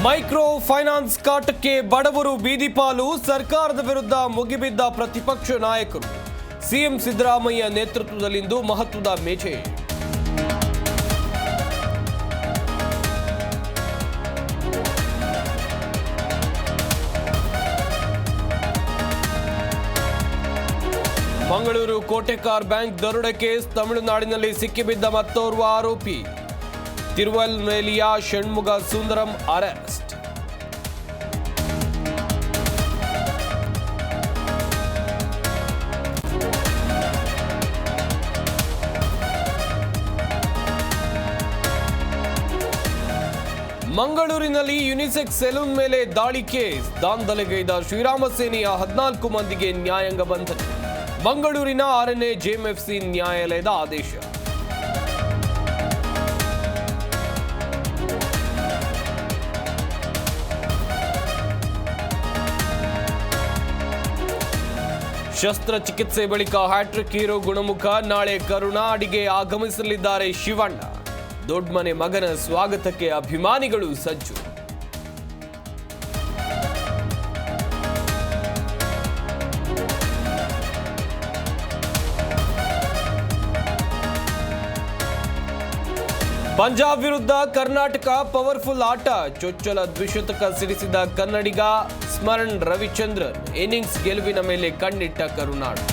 Micro finance ಕಾಟಕ್ಕೆ ಬಡವರು ಬೀದಿಪಾಲು, ಸರ್ಕಾರದ ವಿರುದ್ಧ ಮುಗಿಬಿದ್ದ ಪ್ರತಿಪಕ್ಷ ನಾಯಕರು. ಸಿಎಂ ಸಿದ್ದರಾಮಯ್ಯ ನೇತೃತ್ವದಲ್ಲಿಂದು ಮಹತ್ವದ ಮೇಜೆ. ಮಂಗಳೂರು ಕೋಟೆಕಾರ್ ಬ್ಯಾಂಕ್ ದರೋಡೆ ಕೇಸ್, ತಮಿಳುನಾಡಿನಲ್ಲಿ ಸಿಕ್ಕಿಬಿದ್ದ ಮತ್ತೋರ್ವ ಆರೋಪಿ. ತಿರುವಲ್ವೇಲಿಯ ಷಣ್ಮುಗ ಸುಂದರಂ ಅರೆಸ್ಟ್. ಮಂಗಳೂರಿನಲ್ಲಿ ಯುನಿಸೆಕ್ಸ್ ಸೆಲೂನ್ ಮೇಲೆ ದಾಳಿ ಕೇಸ್, ದಾಂಧಲೆಗೈದ ಶ್ರೀರಾಮ ಸೇನೆಯ 14 ಮಂದಿಗೆ ನ್ಯಾಯಾಂಗ ಬಂಧನ. ಮಂಗಳೂರಿನ 6ನೇ ಜೆಎಂಎಫ್ಸಿ ನ್ಯಾಯಾಲಯದ ಆದೇಶ. ಶಸ್ತ್ರಚಿಕಿತ್ಸೆ ಬಳಿಕ ಹ್ಯಾಟ್ರಿಕ್ ಹೀರೋ ಗುಣಮುಖ. ನಾಳೆ ಕರುನಾಡಿಗೆ ಆಗಮಿಸಲಿದ್ದಾರೆ ಶಿವಣ್ಣ. ದೊಡ್ಡಮನೆ ಮಗನ ಸ್ವಾಗತಕ್ಕೆ ಅಭಿಮಾನಿಗಳು ಸಜ್ಜು. ಪಂಜಾಬ್ ವಿರುದ್ಧ ಕರ್ನಾಟಕ ಪವರ್ಫುಲ್ ಆಟ, ಚೊಚ್ಚಲ ದ್ವಿಶತಕ ಸಿಡಿಸಿದ ಕನ್ನಡಿಗ ಸ್ಮರಣ್ ರವಿಚಂದ್ರನ್. ಇನ್ನಿಂಗ್ಸ್ ಗೆಲುವಿನ ಮೇಲೆ ಕಣ್ಣಿಟ್ಟ ಕರುನಾಡು.